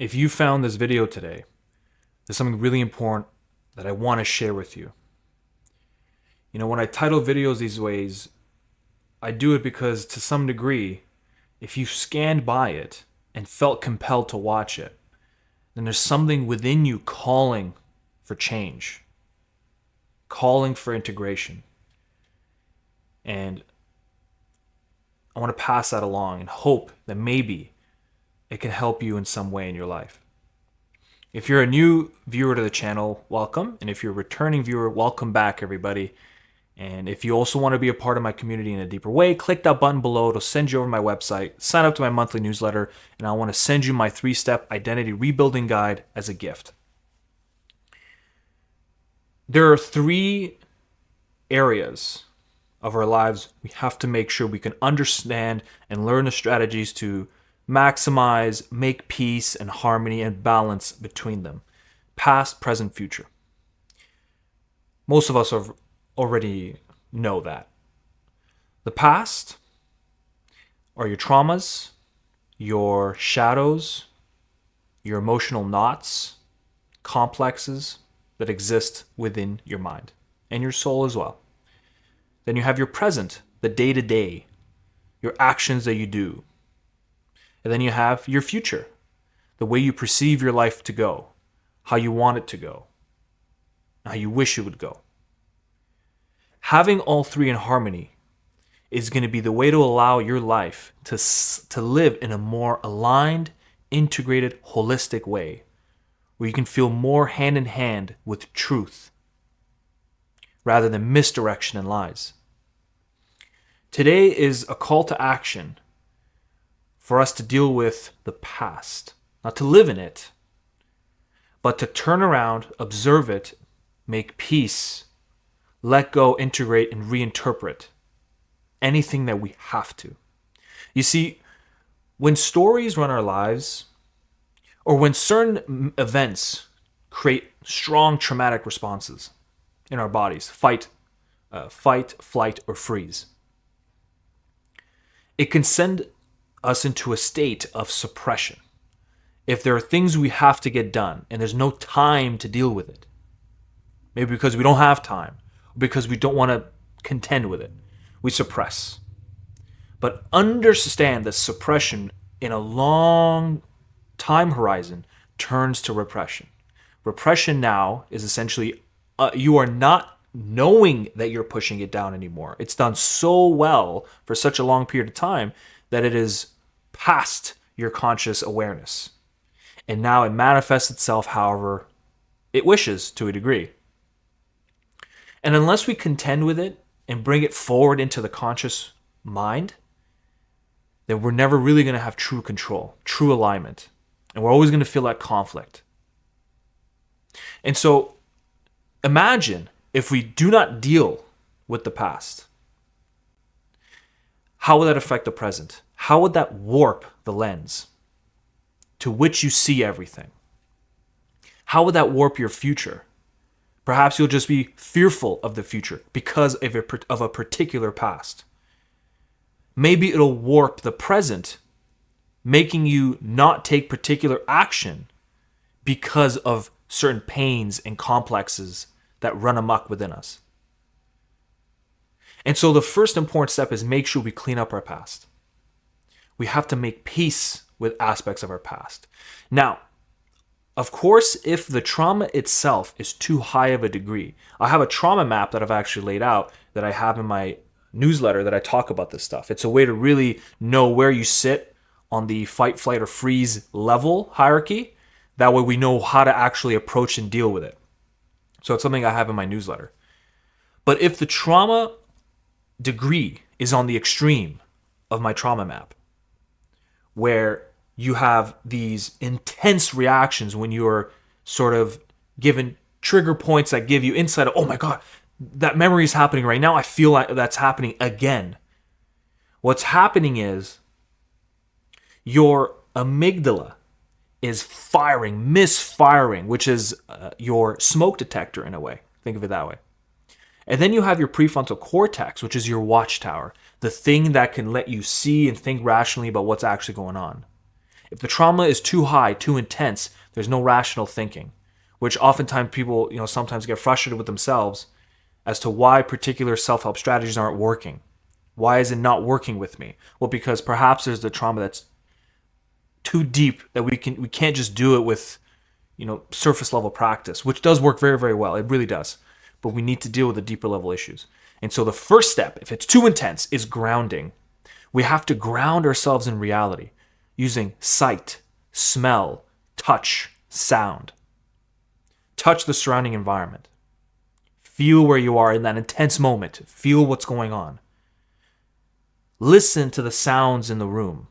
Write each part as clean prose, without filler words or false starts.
If you found this video today, there's something really important that I want to share with you. When I title videos these ways, I do it because to some degree, if you scanned by it and felt compelled to watch it, then there's something within you calling for change, calling for integration. And I want to pass that along and hope that maybe it can help you in some way in your life. If you're a new viewer to the channel, welcome. And if you're a returning viewer, welcome back, everybody. And if you also want to be a part of my community in a deeper way, click that button below. It'll send you over to my website, sign up to my monthly newsletter, and I want to send you my 3-step identity rebuilding guide as a gift. There are 3 areas of our lives we have to make sure we can understand and learn the strategies to maximize, make peace and harmony and balance between them. Past, present, future. Most of us already know that. The past are your traumas, your shadows, your emotional knots, complexes that exist within your mind and your soul as well. Then you have your present, the day-to-day, your actions that you do. And then you have your future, the way you perceive your life to go, how you want it to go, how you wish it would go. Having all 3 in harmony is going to be the way to allow your life to live in a more aligned, integrated, holistic way, where you can feel more hand in hand with truth, rather than misdirection and lies. Today is a call to action for us to deal with the past, not to live in it, but to turn around, observe it, make peace, let go, integrate, and reinterpret anything that we have to. You see, when stories run our lives, or when certain events create strong traumatic responses in our bodies, fight, flight, or freeze, it can send us into a state of suppression. If there are things we have to get done and there's no time to deal with it, maybe because we don't have time, or because we don't want to contend with it, we suppress. But understand that suppression in a long time horizon turns to repression. Repression now is essentially you are not knowing that you're pushing it down anymore. It's done so well for such a long period of time that it is past your conscious awareness. And now it manifests itself however it wishes to a degree. And unless we contend with it and bring it forward into the conscious mind, then we're never really going to have true control, true alignment. And we're always going to feel that conflict. And so imagine if we do not deal with the past. How would that affect the present? How would that warp the lens to which you see everything? How would that warp your future? Perhaps you'll just be fearful of the future because of a particular past. Maybe it'll warp the present, making you not take particular action because of certain pains and complexes that run amok within us. And so the first important step is make sure we clean up our past. We have to make peace with aspects of our past. Now, of course, if the trauma itself is too high of a degree, I have a trauma map that I've actually laid out that I have in my newsletter that I talk about this stuff. It's a way to really know where you sit on the fight, flight, or freeze level hierarchy. That way we know how to actually approach and deal with it. So it's something I have in my newsletter. But if the trauma degree is on the extreme of my trauma map, where you have these intense reactions when you're sort of given trigger points that give you insight of, oh my God, that memory is happening right now. I feel like that's happening again. What's happening is your amygdala is misfiring, which is your smoke detector in a way. Think of it that way. And then you have your prefrontal cortex, which is your watchtower, the thing that can let you see and think rationally about what's actually going on. If the trauma is too high, too intense, there's no rational thinking, which oftentimes people, sometimes get frustrated with themselves as to why particular self-help strategies aren't working. Why is it not working with me? Well, because perhaps there's the trauma that's too deep that we can't just do it with, surface level practice, which does work very, very well. It really does. But we need to deal with the deeper level issues. And so the first step, if it's too intense, is grounding. We have to ground ourselves in reality using sight, smell, touch, sound. Touch the surrounding environment. Feel where you are in that intense moment. Feel what's going on. Listen to the sounds in the room.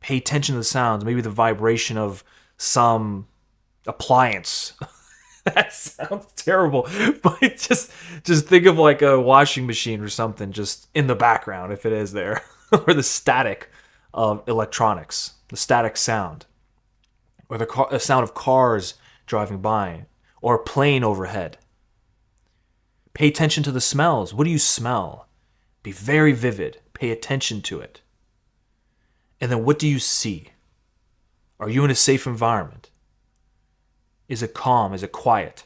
Pay attention to the sounds, maybe the vibration of some appliance. That sounds terrible, but just think of like a washing machine or something just in the background if it is there, or the static of electronics, the static sound, or the sound of cars driving by, or a plane overhead. Pay attention to the smells. What do you smell? Be very vivid. Pay attention to it. And then what do you see? Are you in a safe environment? Is it calm? Is it quiet?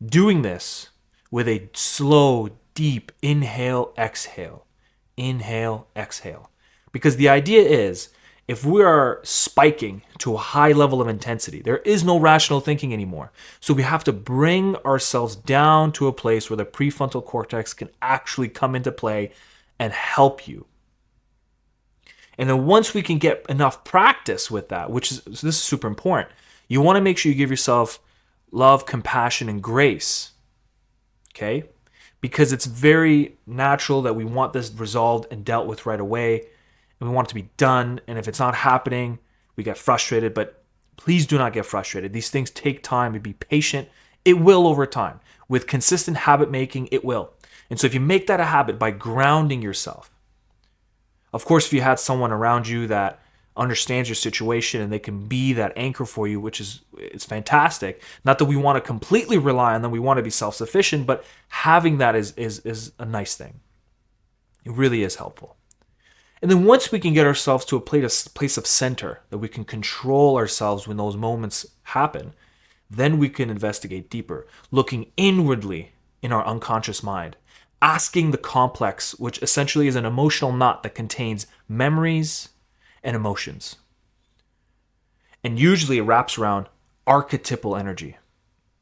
Doing this with a slow, deep inhale, exhale. Inhale, exhale. Because the idea is, if we are spiking to a high level of intensity, there is no rational thinking anymore. So we have to bring ourselves down to a place where the prefrontal cortex can actually come into play and help you. And then once we can get enough practice with that, this is super important, you want to make sure you give yourself love, compassion, and grace. Okay? Because it's very natural that we want this resolved and dealt with right away. And we want it to be done. And if it's not happening, we get frustrated. But please do not get frustrated. These things take time. Be patient. It will over time. With consistent habit making, it will. And so if you make that a habit by grounding yourself, of course, if you had someone around you that understands your situation and they can be that anchor for you, it's fantastic. Not that we want to completely rely on them, we want to be self-sufficient, but having that is a nice thing. It really is helpful. And then once we can get ourselves to a place of center, that we can control ourselves when those moments happen, then we can investigate deeper, looking inwardly in our unconscious mind, asking the complex, which essentially is an emotional knot that contains memories and emotions. And usually it wraps around archetypal energy.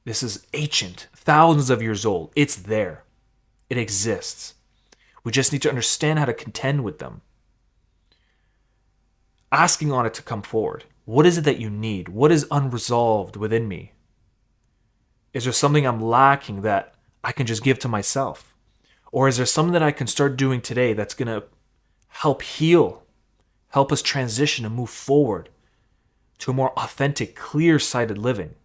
This is ancient, thousands of years old. It's there. It exists. We just need to understand how to contend with them. Asking on it to come forward. What is it that you need? What is unresolved within me? Is there something I'm lacking that I can just give to myself? Or is there something that I can start doing today that's going to help heal, help us transition and move forward to a more authentic, clear-sighted living?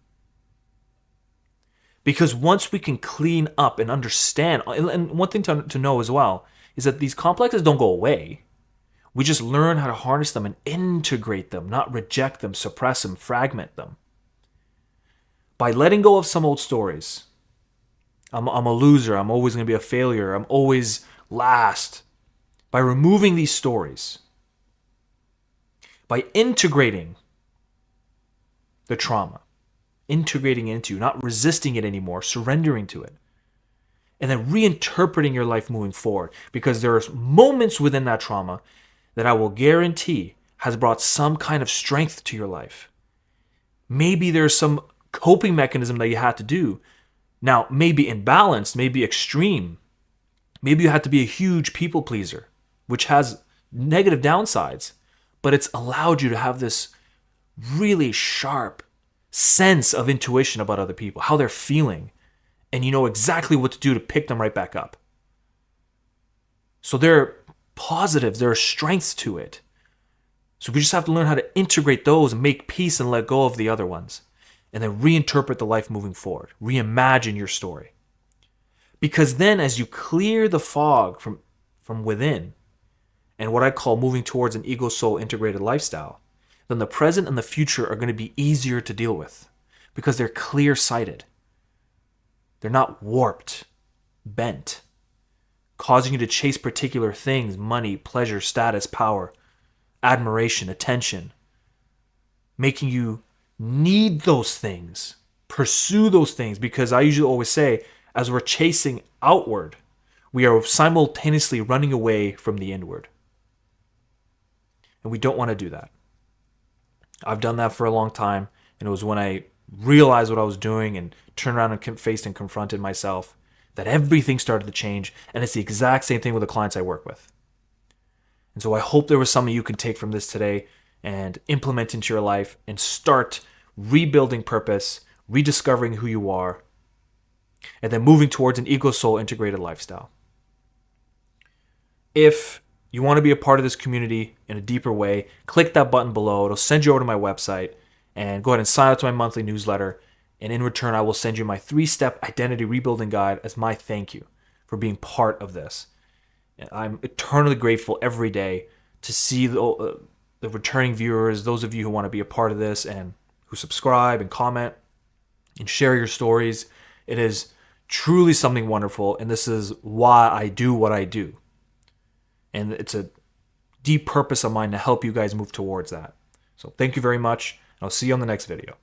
Because once we can clean up and understand, and one thing to know as well, is that these complexes don't go away. We just learn how to harness them and integrate them, not reject them, suppress them, fragment them. By letting go of some old stories, I'm a loser, I'm always going to be a failure, I'm always last. By removing these stories, by integrating the trauma, integrating into, not resisting it anymore, surrendering to it, and then reinterpreting your life moving forward. Because there are moments within that trauma that I will guarantee has brought some kind of strength to your life. Maybe there's some coping mechanism that you had to do. Now, maybe imbalanced, maybe extreme. Maybe you had to be a huge people pleaser, which has negative downsides, but it's allowed you to have this really sharp sense of intuition about other people, how they're feeling, and you know exactly what to do to pick them right back up. So there are positives, there are strengths to it. So we just have to learn how to integrate those and make peace and let go of the other ones. And then reinterpret the life moving forward. Reimagine your story. Because then as you clear the fog from within, and what I call moving towards an ego-soul integrated lifestyle, then the present and the future are going to be easier to deal with. Because they're clear-sighted. They're not warped, bent, causing you to chase particular things, money, pleasure, status, power, admiration, attention, making you need those things, pursue those things, because I usually always say, as we're chasing outward, we are simultaneously running away from the inward. And we don't want to do that. I've done that for a long time, and it was when I realized what I was doing and turned around and faced and confronted myself that everything started to change, and it's the exact same thing with the clients I work with. And so I hope there was something you can take from this today and implement into your life and start rebuilding purpose, rediscovering who you are, and then moving towards an ego soul integrated lifestyle. If you want to be a part of this community in a deeper way, click that button below. It'll send you over to my website, and go ahead and sign up to my monthly newsletter. And in return, I will send you my 3-step identity rebuilding guide as my thank you for being part of this. And I'm eternally grateful every day to see the returning viewers, those of you who want to be a part of this and who subscribe and comment and share your stories. It is truly something wonderful, and this is why I do what I do. And it's a deep purpose of mine to help you guys move towards that. So thank you very much, and I'll see you on the next video.